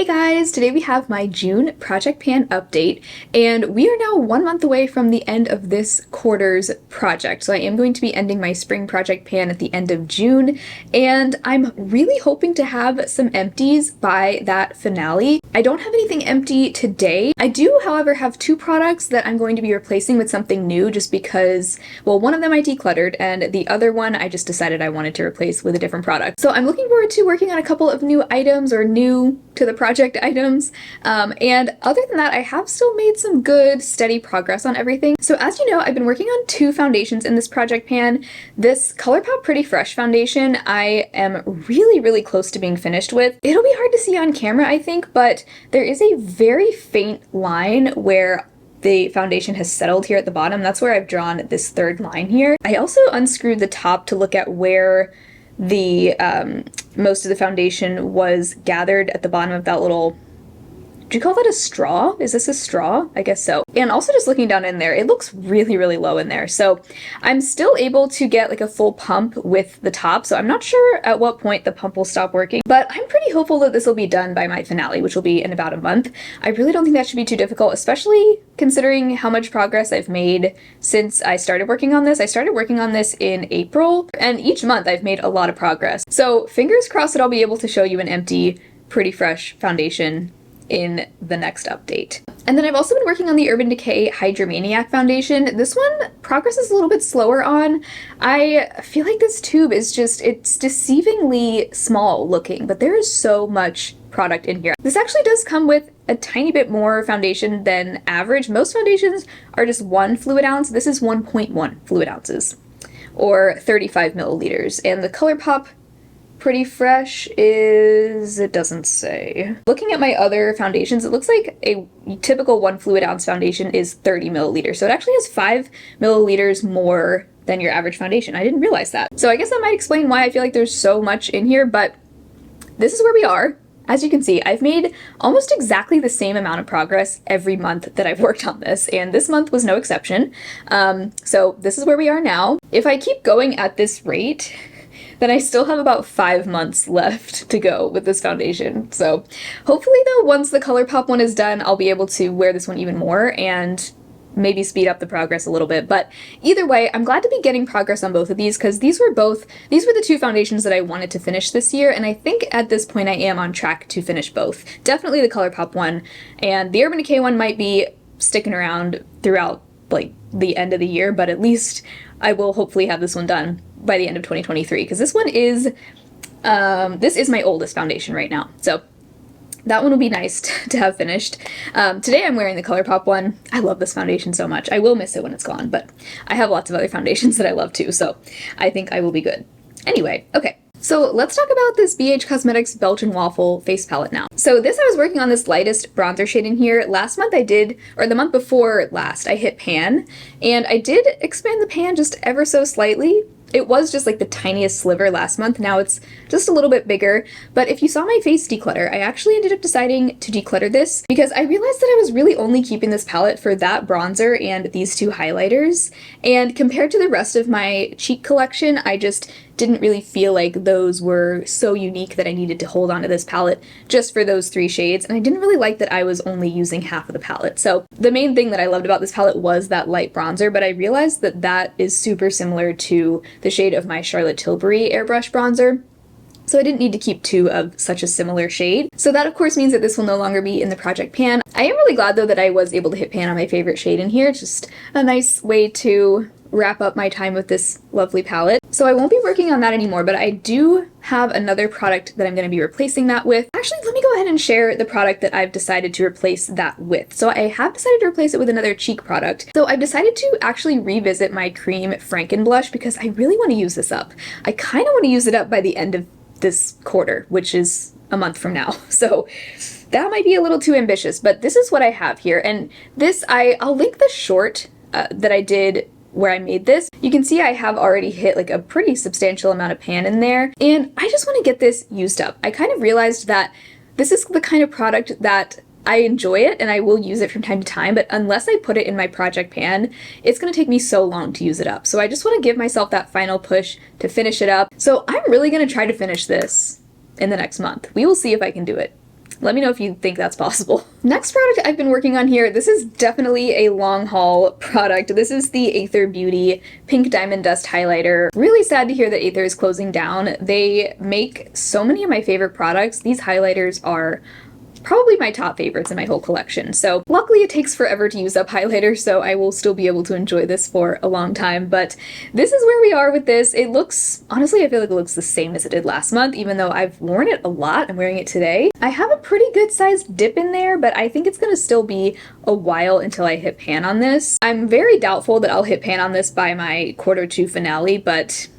Hey guys! Today we have my June project pan update, and we are now 1 month away from the end of this quarter's project. So I am going to be ending my spring project pan at the end of June, and I'm really hoping to have some empties by that finale. I don't have anything empty today. I do, however, have two products that I'm going to be replacing with something new just because, well, one of them I decluttered, and the other one I just decided I wanted to replace with a different product. So I'm looking forward to working on a couple of new items, or new to the project items, and other than that I have still made some good steady progress on everything. So as you know, I've been working on two foundations in this project pan. This ColourPop Pretty Fresh foundation I am really close to being finished with. It'll be hard to see on camera, I think, but there is a very faint line where the foundation has settled here at the bottom. That's where I've drawn this third line here. I also unscrewed the top to look at where the most of the foundation was gathered at the bottom of that little, do you call that a straw? Is this a straw? I guess so. And also just looking down in there, it looks really low in there. So I'm still able to get like a full pump with the top, so I'm not sure at what point the pump will stop working, but I'm pretty hopeful that this will be done by my finale, which will be in about a month. I really don't think that should be too difficult, especially considering how much progress I've made since I started working on this. I started working on this in April, and each month I've made a lot of progress. So fingers crossed that I'll be able to show you an empty, pretty fresh foundation in the next update. And then I've also been working on the Urban Decay Hydromaniac foundation. This one, progress is a little bit slower on. I feel like this tube is just, it's deceivingly small looking, but there is so much product in here. This actually does come with a tiny bit more foundation than average. Most foundations are just 1 fluid ounce. This is 1.1 fluid ounces, or 35 milliliters. And the ColourPop Pretty Fresh is, it doesn't say. Looking at my other foundations, it looks like a typical 1 fluid ounce foundation is 30 milliliters. So it actually has 5 milliliters more than your average foundation. I didn't realize that. So I guess that might explain why I feel like there's so much in here, but this is where we are. As you can see, I've made almost exactly the same amount of progress every month that I've worked on this, and this month was no exception. So this is where we are now. If I keep going at this rate, then I still have about 5 months left to go with this foundation. So hopefully though, once the ColourPop one is done, I'll be able to wear this one even more and maybe speed up the progress a little bit. But either way, I'm glad to be getting progress on both of these because these were the two foundations that I wanted to finish this year, and I think at this point I am on track to finish both. Definitely the ColourPop one, and the Urban Decay one might be sticking around throughout like the end of the year, but at least I will hopefully have this one done by the end of 2023, because this one is, this is my oldest foundation right now. So that one will be nice to have finished. Today I'm wearing the ColourPop one. I love this foundation so much. I will miss it when it's gone, but I have lots of other foundations that I love too, so I think I will be good. Anyway, okay. So let's talk about this BH Cosmetics Belgian Waffle face palette now. So this, I was working on this lightest bronzer shade in here. Last month I did, or the month before last, I hit pan, and I did expand the pan just ever so slightly. It was just like the tiniest sliver last month. Now it's just a little bit bigger. But if you saw my face declutter, I actually ended up deciding to declutter this because I realized that I was really only keeping this palette for that bronzer and these two highlighters. And compared to the rest of my cheek collection, I just didn't really feel like those were so unique that I needed to hold on to this palette just for those 3 shades. And I didn't really like that I was only using half of the palette. So the main thing that I loved about this palette was that light bronzer, but I realized that that is super similar to the shade of my Charlotte Tilbury airbrush bronzer. So I didn't need to keep 2 of such a similar shade. So that of course means that this will no longer be in the project pan. I am really glad though that I was able to hit pan on my favorite shade in here. Just a nice way to wrap up my time with this lovely palette. So I won't be working on that anymore, but I do have another product that I'm going to be replacing that with. Actually, let me go ahead and share the product that I've decided to replace that with. So I have decided to replace it with another cheek product. So I've decided to actually revisit my cream Franken blush because I really want to use this up. I kind of want to use it up by the end of this quarter, which is a month from now. So that might be a little too ambitious, but this is what I have here. And this, I'll link the short that I did where I made this. You can see I have already hit like a pretty substantial amount of pan in there, and I just want to get this used up. I kind of realized that this is the kind of product that I enjoy it and I will use it from time to time, but unless I put it in my project pan, it's going to take me so long to use it up. So I just want to give myself that final push to finish it up. So I'm really going to try to finish this in the next month. We will see if I can do it. Let me know if you think that's possible. Next product I've been working on here, this is definitely a long haul product. This is the Athr Beauty Pink Diamond Dust Highlighter. Really sad to hear that Athr is closing down. They make so many of my favorite products. These highlighters are probably my top favorites in my whole collection. So luckily it takes forever to use up highlighter, so I will still be able to enjoy this for a long time. But this is where we are with this. It looks, honestly, I feel like it looks the same as it did last month, even though I've worn it a lot. I'm wearing it today. I have a pretty good sized dip in there, but I think it's gonna still be a while until I hit pan on this. I'm very doubtful that I'll hit pan on this by my Q2 finale, but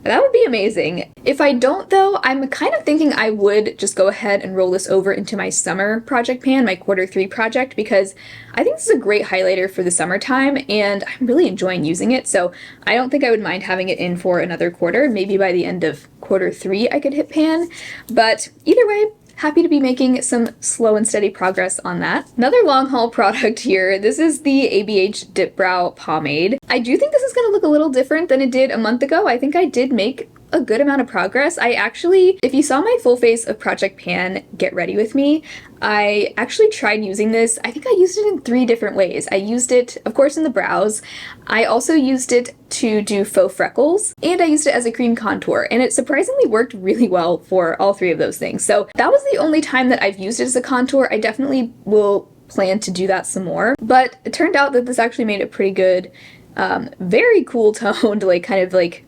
that would be amazing. If I don't though, I'm kind of thinking I would just go ahead and roll this over into my summer project pan, my Q3 project, because I think this is a great highlighter for the summertime and I'm really enjoying using it. So I don't think I would mind having it in for another quarter. Maybe by the end of Q3 I could hit pan, but either way, happy to be making some slow and steady progress on that. Another long haul product here. This is the ABH Dip Brow Pomade. I do think this is gonna look a little different than it did a month ago. I think I did make a good amount of progress. I actually, if you saw my full face of Project Pan Get Ready With Me, I actually tried using this. I think I used it in 3 different ways. I used it, of course, in the brows. I also used it to do faux freckles, and I used it as a cream contour, and it surprisingly worked really well for all 3 of those things. So that was the only time that I've used it as a contour. I definitely will plan to do that some more, but it turned out that this actually made a pretty good, very cool toned, like kind of like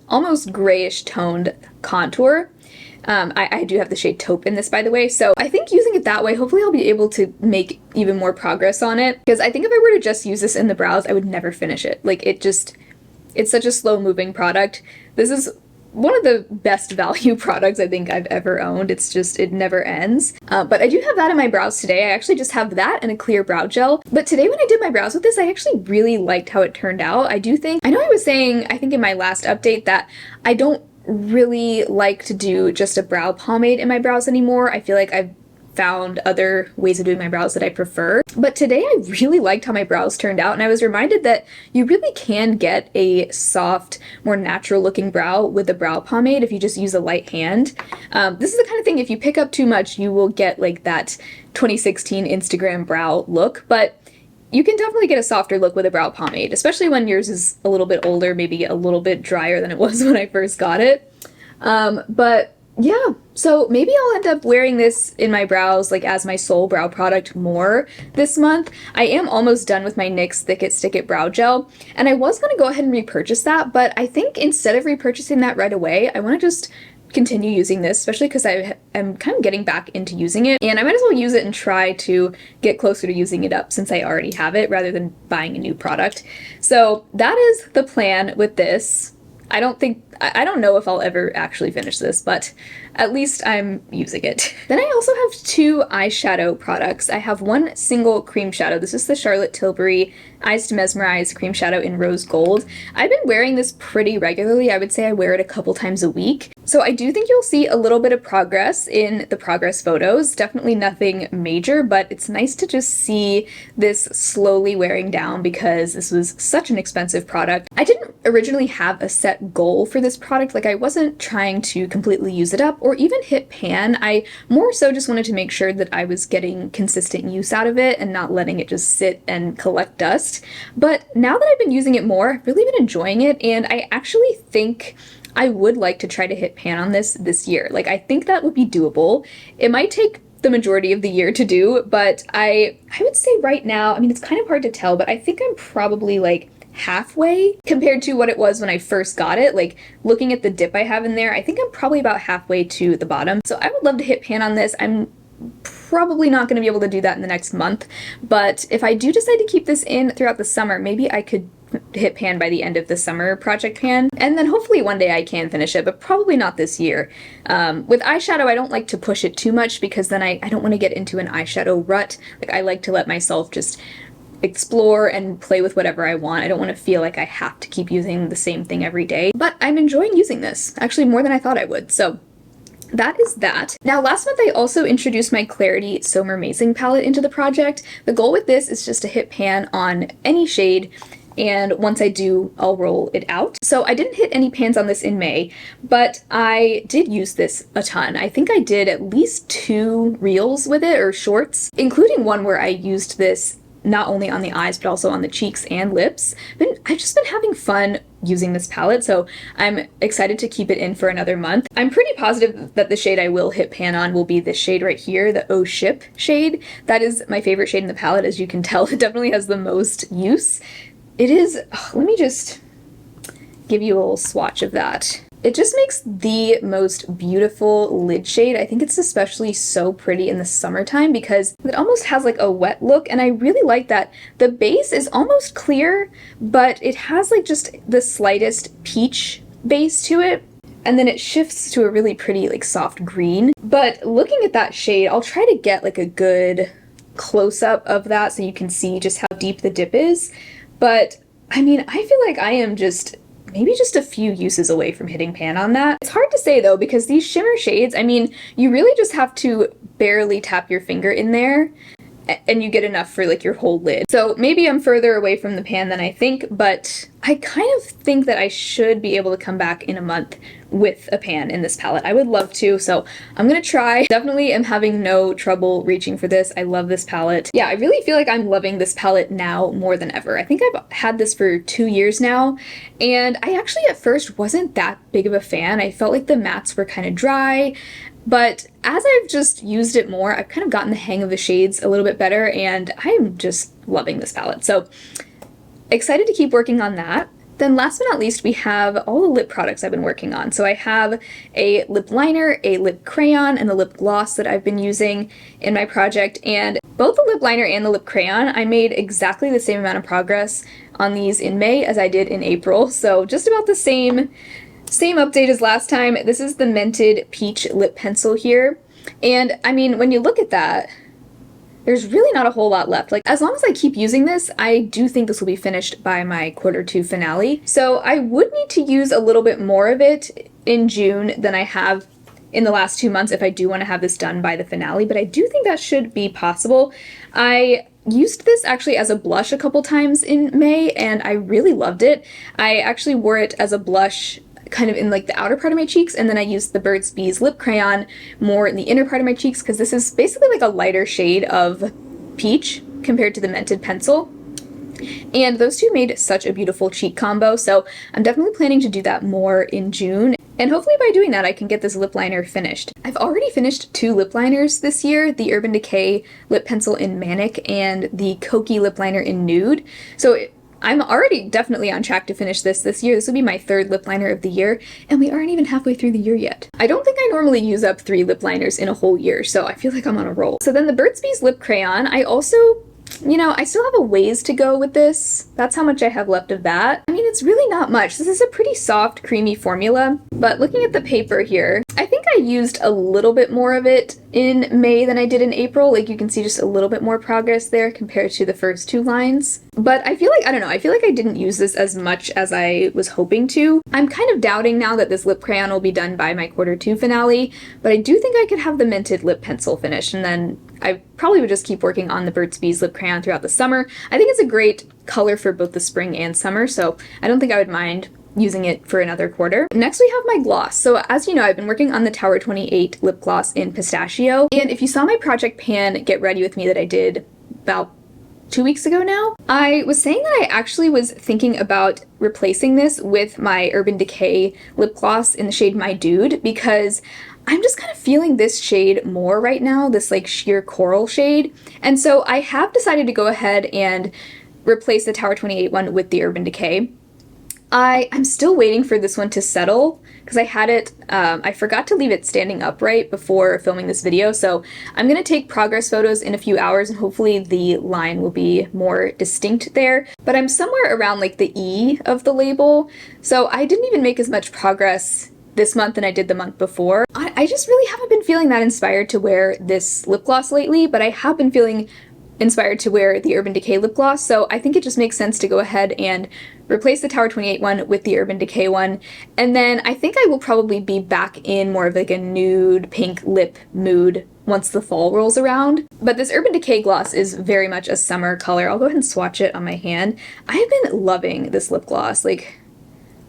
almost grayish toned contour. I do have the shade Taupe in this, by the way, so I think using it that way, hopefully I'll be able to make even more progress on it, because I think if I were to just use this in the brows, I would never finish it. Like, it's such a slow-moving product. This is one of the best value products I think I've ever owned. It's just, it never ends. But I do have that in my brows today. I actually just have that and a clear brow gel. But today when I did my brows with this, I actually really liked how it turned out. I know I was saying, I think in my last update, that I don't really like to do just a brow pomade in my brows anymore. I feel like I've found other ways of doing my brows that I prefer. But today I really liked how my brows turned out, and I was reminded that you really can get a soft, more natural looking brow with a brow pomade if you just use a light hand. This is the kind of thing, if you pick up too much, you will get like that 2016 Instagram brow look, but you can definitely get a softer look with a brow pomade, especially when yours is a little bit older, maybe a little bit drier than it was when I first got it. But yeah, so maybe I'll end up wearing this in my brows, like as my sole brow product more this month. I am almost done with my NYX Thick It Stick It Brow Gel, and I was gonna go ahead and repurchase that, but I think instead of repurchasing that right away, I wanna just continue using this, especially because I am kind of getting back into using it, and I might as well use it and try to get closer to using it up since I already have it rather than buying a new product. So that is the plan with this. I don't know if I'll ever actually finish this, but at least I'm using it. Then I also have 2 eyeshadow products. I have one single cream shadow. This is the Charlotte Tilbury Eyes to Mesmerize cream shadow in rose gold. I've been wearing this pretty regularly. I would say I wear it a couple times a week. So I do think you'll see a little bit of progress in the progress photos. Definitely nothing major, but it's nice to just see this slowly wearing down because this was such an expensive product. I didn't originally have a set goal for this product. Like, I wasn't trying to completely use it up or even hit pan. I more so just wanted to make sure that I was getting consistent use out of it and not letting it just sit and collect dust. But now that I've been using it more, I've really been enjoying it, and I actually think I would like to try to hit pan on this year. Like, I think that would be doable. It might take the majority of the year to do, but I would say right now, I mean, it's kind of hard to tell, but I think I'm probably like halfway compared to what it was when I first got it. Like, looking at the dip I have in there, I think I'm probably about halfway to the bottom. So I would love to hit pan on this. I'm probably not going to be able to do that in the next month, but if I do decide to keep this in throughout the summer, maybe I could hit pan by the end of the summer project pan, and then hopefully one day I can finish it, but probably not this year. With eyeshadow, I don't like to push it too much because then I don't want to get into an eyeshadow rut. Like, I like to let myself just explore and play with whatever I want. I don't want to feel like I have to keep using the same thing every day, but I'm enjoying using this, actually more than I thought I would, so that is that. Now, last month I also introduced my Clarity So Mermazing palette into the project. The goal with this is just to hit pan on any shade and once I do, I'll roll it out. So I didn't hit any pans on this in May, but I did use this a ton. I think I did at least 2 reels with it, or shorts, including one where I used this not only on the eyes, but also on the cheeks and lips. But I've just been having fun using this palette, so I'm excited to keep it in for another month. I'm pretty positive that the shade I will hit pan on will be this shade right here, the Oh Ship shade. That is my favorite shade in the palette. As you can tell, it definitely has the most use. It is, let me just give you a little swatch of that. It just makes the most beautiful lid shade. I think it's especially so pretty in the summertime because it almost has like a wet look, and I really like that. The base is almost clear, but it has like just the slightest peach base to it, and then it shifts to a really pretty like soft green. But looking at that shade, I'll try to get like a good close-up of that so you can see just how deep the dip is. But I mean, I feel like I am just maybe just a few uses away from hitting pan on that. It's hard to say though, because these shimmer shades, I mean, you really just have to barely tap your finger in there and you get enough for like your whole lid. So maybe I'm further away from the pan than I think, but I kind of think that I should be able to come back in a month with a pan in this palette. I would love to, so I'm gonna try. Definitely am having no trouble reaching for this. I love this palette. Yeah, I really feel like I'm loving this palette now more than ever. I think I've had this for 2 years now, and I actually at first wasn't that big of a fan. I felt like the mattes were kind of dry, but as I've just used it more, I've kind of gotten the hang of the shades a little bit better, and I'm just loving this palette. So excited to keep working on that. Then last but not least, we have all the lip products I've been working on. So I have a lip liner, a lip crayon, and the lip gloss that I've been using in my project. And both the lip liner and the lip crayon, I made exactly the same amount of progress on these in May as I did in April. So just about the same update as last time. This is the Mented Peach Lip Pencil here. And I mean, when you look at that, there's really not a whole lot left. Like, as long as I keep using this, I do think this will be finished by my Q2 finale. So I would need to use a little bit more of it in June than I have in the last 2 months if I do want to have this done by the finale, but I do think that should be possible. I used this actually as a blush a couple times in May, and I really loved it. I actually wore it as a blush kind of in like the outer part of my cheeks, and then I used the Burt's Bees lip crayon more in the inner part of my cheeks because this is basically like a lighter shade of peach compared to the Mented pencil. And those two made such a beautiful cheek combo, so I'm definitely planning to do that more in June. And hopefully by doing that I can get this lip liner finished. I've already finished 2 lip liners this year, the Urban Decay lip pencil in Manic and the Kokie lip liner in Nude. So I'm already definitely on track to finish this year. This will be my 3rd lip liner of the year, and we aren't even halfway through the year yet. I don't think I normally use up 3 lip liners in a whole year, so I feel like I'm on a roll. So then the Burt's Bees lip crayon, I also, you know, I still have a ways to go with this. That's how much I have left of that. I mean, it's really not much. This is a pretty soft, creamy formula, but looking at the paper here, I think I used a little bit more of it in May than I did in April. Like, you can see just a little bit more progress there compared to the first 2 lines. But I feel like, I don't know, I feel like I didn't use this as much as I was hoping to. I'm kind of doubting now that this lip crayon will be done by my Q2 finale, but I do think I could have the Mented lip pencil finished, and then I probably would just keep working on the Burt's Bees lip crayon throughout the summer. I think it's a great color for both the spring and summer, so I don't think I would mind using it for another quarter. Next we have my gloss. So as you know, I've been working on the Tower 28 lip gloss in Pistachio, and if you saw my Project Pan Get Ready With Me that I did about 2 weeks ago now, I was saying that I actually was thinking about replacing this with my Urban Decay lip gloss in the shade My Dude, because I'm just kind of feeling this shade more right now, this like sheer coral shade. And so I have decided to go ahead and replace the Tower 28 one with the Urban Decay. I'm still waiting for this one to settle because I had it, I forgot to leave it standing upright before filming this video, so I'm going to take progress photos in a few hours and hopefully the line will be more distinct there. But I'm somewhere around like the E of the label, so I didn't even make as much progress this month than I did the month before. I just really haven't been feeling that inspired to wear this lip gloss lately, but I have been feeling inspired to wear the Urban Decay lip gloss, so I think it just makes sense to go ahead and replace the Tower 28 one with the Urban Decay one, and then I think I will probably be back in more of like a nude pink lip mood once the fall rolls around. But this Urban Decay gloss is very much a summer color. I'll go ahead and swatch it on my hand. I have been loving this lip gloss. Like,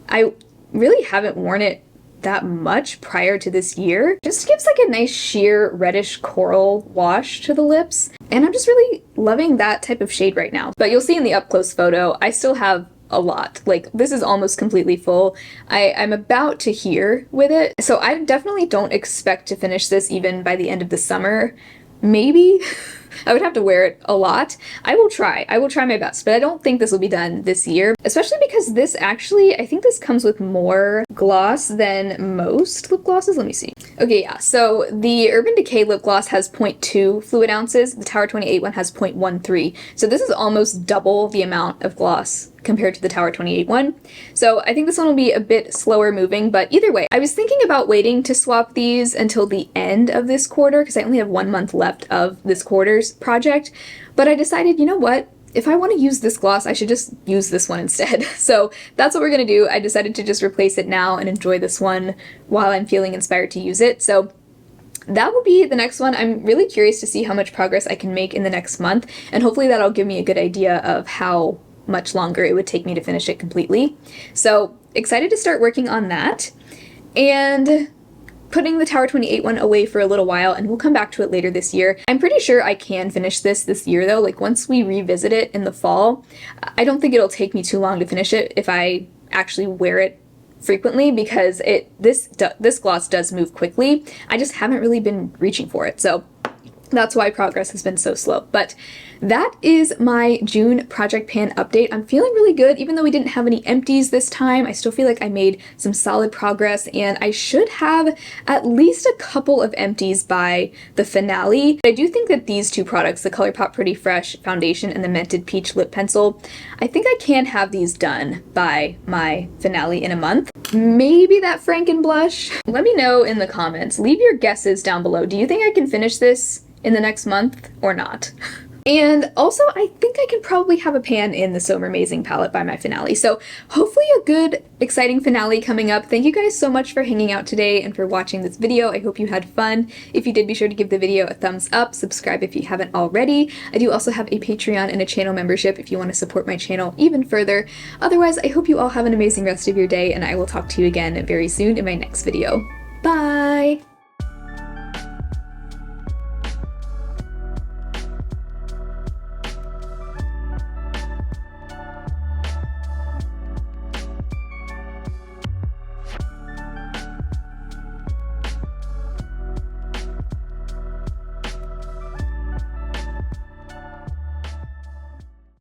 I really haven't worn it that much prior to this year. Just gives like a nice sheer reddish coral wash to the lips. And I'm just really loving that type of shade right now. But you'll see in the up close photo, I still have a lot. Like, this is almost completely full. I'm about to here with it. So I definitely don't expect to finish this even by the end of the summer. Maybe. I would have to wear it a lot. I will try my best, but I don't think this will be done this year, especially because this actually, I think this comes with more gloss than most lip glosses. Let me see. Okay, yeah, so the Urban Decay lip gloss has 0.2 fluid ounces. The Tower 28 one has 0.13. So this is almost double the amount of gloss compared to the Tower 28 one. So I think this one will be a bit slower moving, but either way, I was thinking about waiting to swap these until the end of this quarter because I only have 1 month left of this quarter's project, but I decided, you know what? If I want to use this gloss, I should just use this one instead. So that's what we're going to do. I decided to just replace it now and enjoy this one while I'm feeling inspired to use it. So that will be the next one. I'm really curious to see how much progress I can make in the next month, and hopefully that'll give me a good idea of how much longer it would take me to finish it completely. So excited to start working on that and putting the Tower 28 one away for a little while, and we'll come back to it later this year. I'm pretty sure I can finish this year though. Like, once we revisit it in the fall, I don't think it'll take me too long to finish it if I actually wear it frequently, because this gloss does move quickly. I just haven't really been reaching for it. So that's why progress has been so slow. But that is my June project pan update. I'm feeling really good. Even though we didn't have any empties this time, I still feel like I made some solid progress, and I should have at least a couple of empties by the finale. I do think that these two products, the ColourPop Pretty Fresh foundation and the Mented Peach lip pencil, I think I can have these done by my finale in a month. Maybe that Franken blush? Let me know in the comments. Leave your guesses down below. Do you think I can finish this in the next month or not? And also, I think I can probably have a pan in the So Amazing palette by my finale. So hopefully a good, exciting finale coming up. Thank you guys so much for hanging out today and for watching this video. I hope you had fun. If you did, be sure to give the video a thumbs up, subscribe if you haven't already. I do also have a Patreon and a channel membership if you want to support my channel even further. Otherwise, I hope you all have an amazing rest of your day, and I will talk to you again very soon in my next video. Bye!